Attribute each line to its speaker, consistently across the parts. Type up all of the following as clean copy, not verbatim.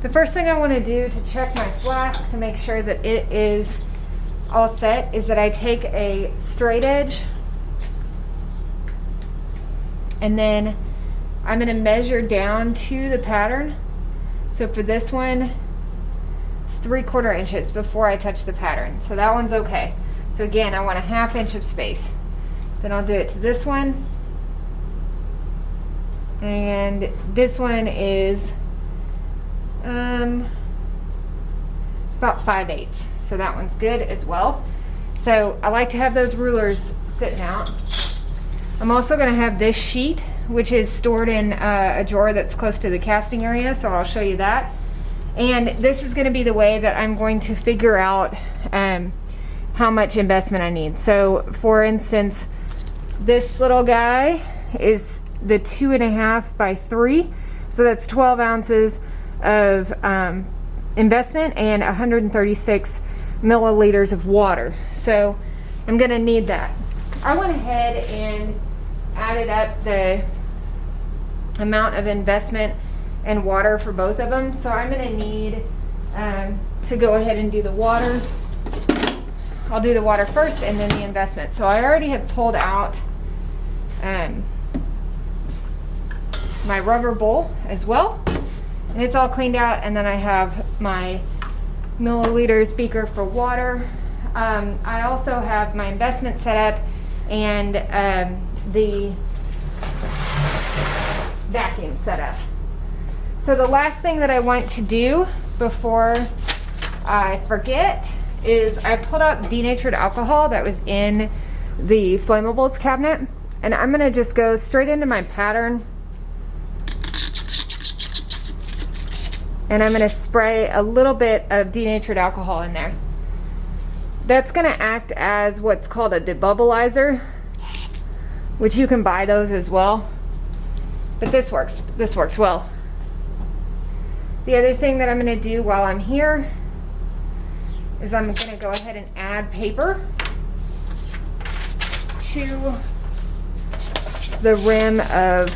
Speaker 1: The first thing I want to do to check my flask to make sure that it is all set is that I take a straight edge and then I'm going to measure down to the pattern. So for this one, it's 3/4 inches before I touch the pattern. So that one's okay. So again, I want a 1/2 inch of space. Then I'll do it to this one. And this one is about 5/8. So that one's good as well. So I like to have those rulers sitting out. I'm also going to have this sheet, which is stored in a drawer that's close to the casting area, so I'll show you that. And this is going to be the way that I'm going to figure out how much investment I need. So for instance, this little guy is the 2.5 by 3, so that's 12 ounces of investment and 136 milliliters of water. So I'm going to need that. I went ahead and added up the amount of investment and water for both of them. So I'm going to need to go ahead and do the water. I'll do the water first and then the investment. So I already have pulled out my rubber bowl as well, and it's all cleaned out. And then I have my milliliters beaker for water. I also have my investment set up and the vacuum set up. So the last thing that I want to do before I forget is I pulled out denatured alcohol that was in the flammables cabinet, and I'm going to just go straight into my pattern and I'm going to spray a little bit of denatured alcohol in there. That's going to act as what's called a debubbleizer, which you can buy those as well. But this works well. The other thing that I'm going to do while I'm here is I'm going to go ahead and add paper to the rim of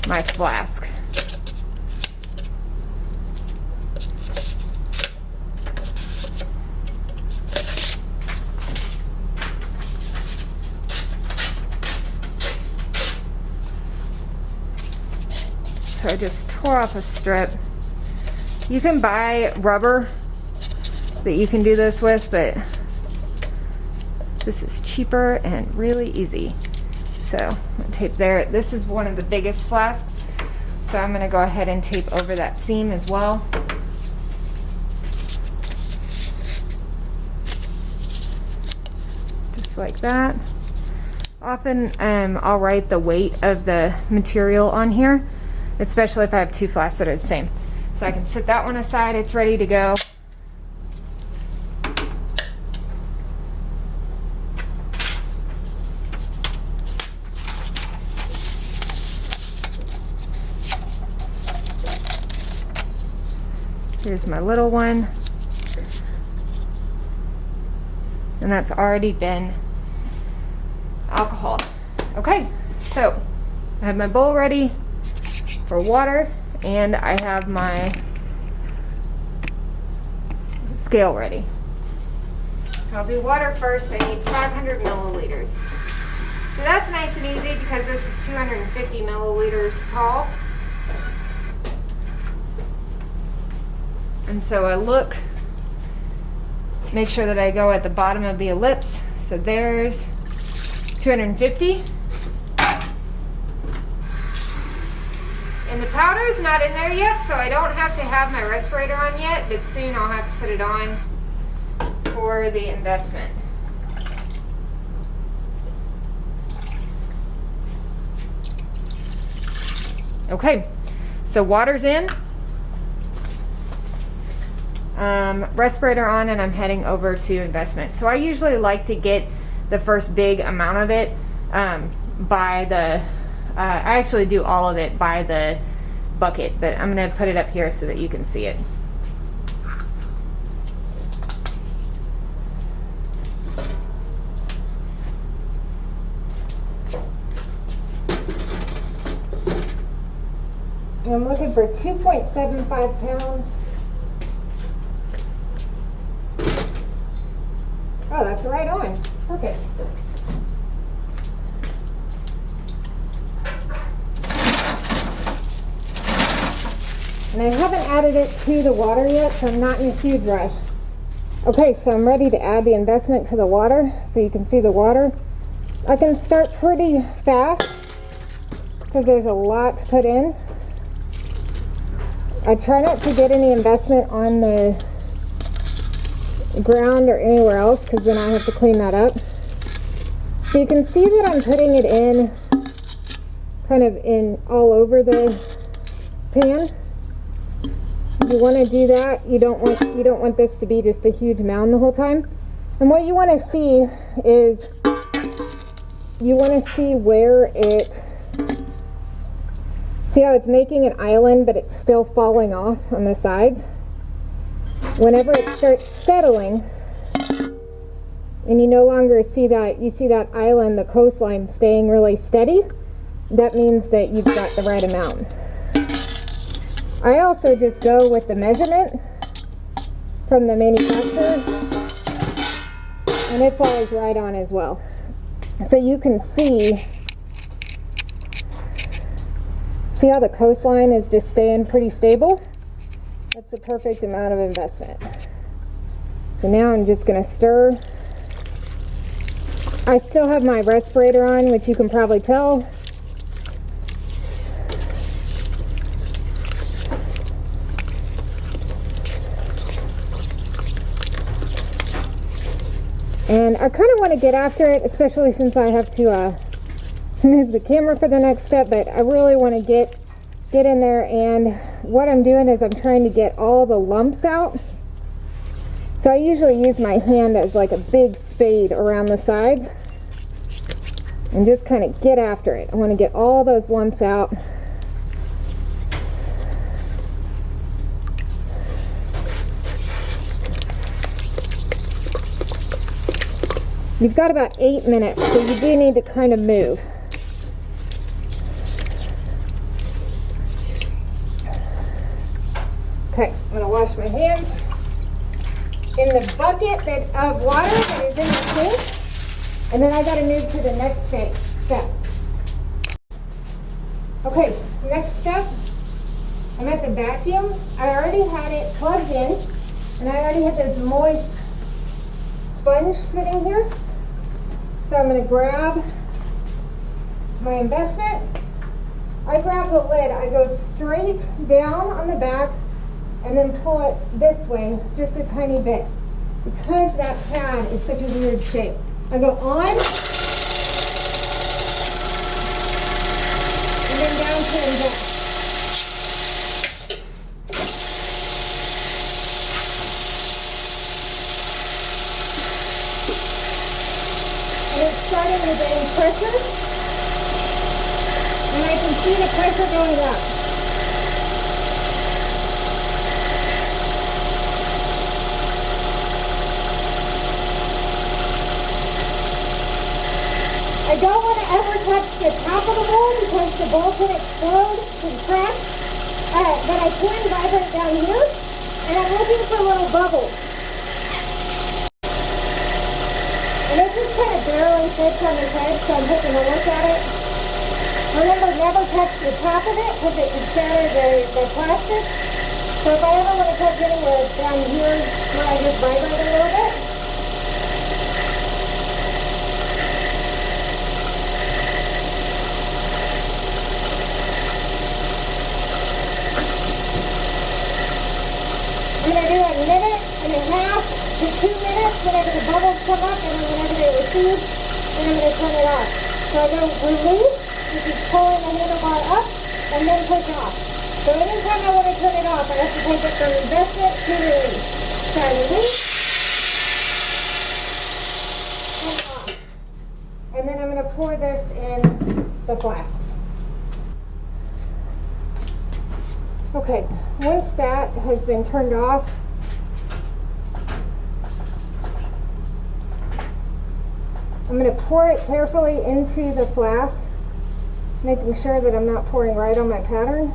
Speaker 1: my flask. So I just tore off a strip. You can buy rubber that you can do this with, but this is cheaper and really easy. So I'm gonna tape there. This is one of the biggest flasks, so I'm gonna go ahead and tape over that seam as well. Just like that. Often I'll write the weight of the material on here, especially if I have two flasks that are the same. So I can set that one aside, it's ready to go. Here's my little one. And that's already been alcohol. Okay, so I have my bowl ready for water, and I have my scale ready. So I'll do water first. I need 500 milliliters. So that's nice and easy because this is 250 milliliters tall. And so I look, make sure that I go at the bottom of the ellipse. So there's 250. And the powder's not in there yet, so I don't have to have my respirator on yet, but soon I'll have to put it on for the investment. Okay, so water's in, respirator on, and I'm heading over to investment. So I usually like to get the first big amount of it by the, I actually do all of it by the bucket, but I'm going to put it up here so that you can see it. And I'm looking for 2.75 pounds. Oh, that's right on. Perfect. And I haven't added it to the water yet, so I'm not in a huge rush. Okay, so I'm ready to add the investment to the water, so you can see the water. I can start pretty fast because there's a lot to put in. I try not to get any investment on the ground or anywhere else because then I have to clean that up. So you can see that I'm putting it in kind of in all over the pan. You want to do that. You don't want this to be just a huge mound the whole time. And what you want to see is you want to see where it, see how it's making an island but it's still falling off on the sides. Whenever it starts settling and you no longer see that, you see that island, the coastline staying really steady, that means that you've got the right amount. I also just go with the measurement from the manufacturer, and it's always right on as well. So you can see how the coastline is just staying pretty stable? That's the perfect amount of investment. So now I'm just going to stir. I still have my respirator on, which you can probably tell. And I kind of want to get after it, especially since I have to move the camera for the next step, but I really want to get in there, and what I'm doing is I'm trying to get all the lumps out. So I usually use my hand as like a big spade around the sides and just kind of get after it. I want to get all those lumps out. You've got about 8 minutes, so you do need to kind of move. Okay, I'm going to wash my hands in the bucket of water that is in the sink, and then I got to move to the next step. Okay, next step, I'm at the vacuum. I already had it plugged in, and I already had this moist sponge sitting here. So I'm going to grab my investment. I grab the lid. I go straight down on the back and then pull it this way just a tiny bit because that pad is such a weird shape. I go on and then down to invest. And it's starting to gain pressure, and I can see the pressure going up. I don't want to ever touch the top of the bowl because the bowl can explode and crack, but I can vibrate down here, and I'm looking for little bubbles. And it just kind of barely fits on the head, so I'm taking a look at it. Remember, never touch the top of it because it can shatter the plastic. So if I ever want to touch anywhere down here where I just vibrate a little bit. I'm going to do a minute and a half to 2 minutes whenever the bubbles come up and then whenever they recede, and I'm going to turn it off. So I go release, which is pulling the handlebar up, and then push off. So anytime I want to turn it off, I have to take it from investment to release. So I release, and off. And then I'm going to pour this in the flasks. Okay, once that has been turned off, I'm going to pour it carefully into the flask, making sure that I'm not pouring right on my pattern.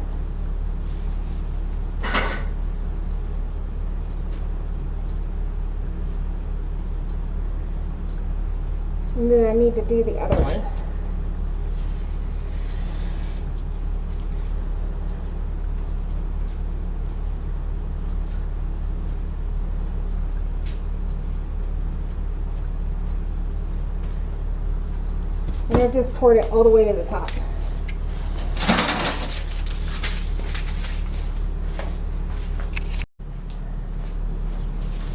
Speaker 1: then I need to do the other one. And I've just poured it all the way to the top.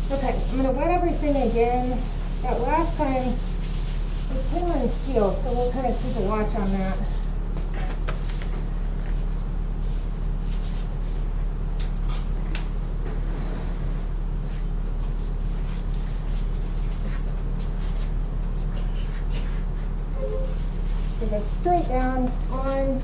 Speaker 1: Okay, I'm going to wet everything again. That last time it came unsealed, so we'll kind of keep a watch on that. So go straight down on.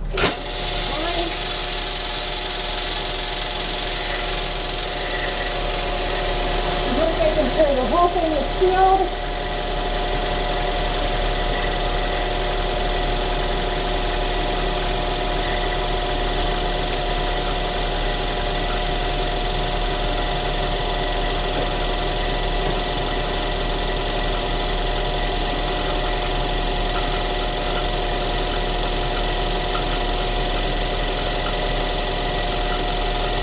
Speaker 1: Making sure the whole thing is sealed.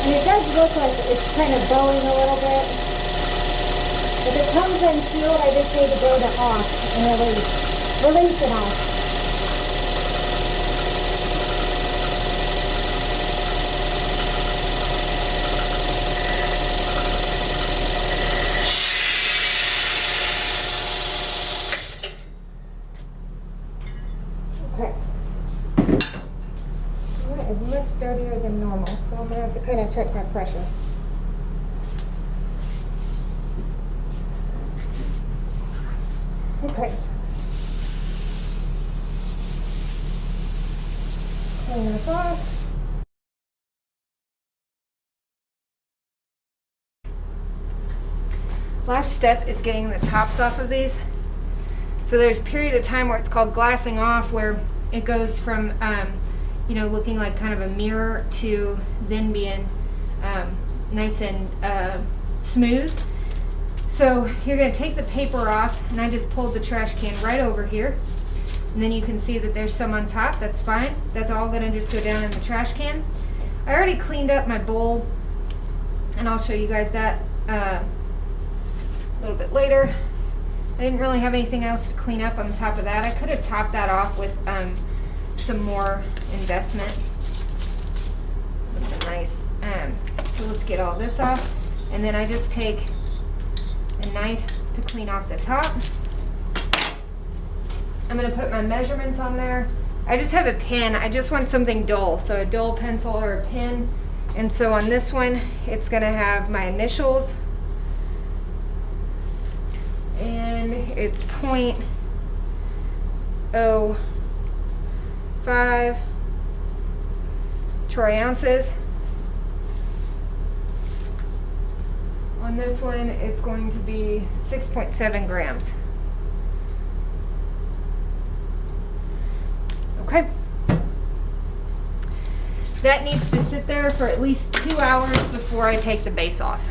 Speaker 1: And it does look like it's kind of bowing a little bit. If it comes unsealed, I just need to go to off and release it off. Okay. That is much dirtier than normal, so I'm going to have to kind of check my pressure. Okay. Clean this off. Last step is getting the tops off of these. So there's a period of time where it's called glassing off, where it goes from, you know, looking like kind of a mirror to then being nice and smooth. So you're going to take the paper off, and I just pulled the trash can right over here. And then you can see that there's some on top. That's fine. That's all going to just go down in the trash can. I already cleaned up my bowl, and I'll show you guys that a little bit later. I didn't really have anything else to clean up on the top of that. I could have topped that off with some more investment. That's nice. So let's get all this off, and then I just take a knife to clean off the top. I'm going to put my measurements on there. I just have a pen. I just want something dull, so a dull pencil or a pen. And so on this one, it's going to have my initials, and it's 0.05 troy ounces. On this one, it's going to be 6.7 grams. Okay. That needs to sit there for at least 2 hours before I take the base off.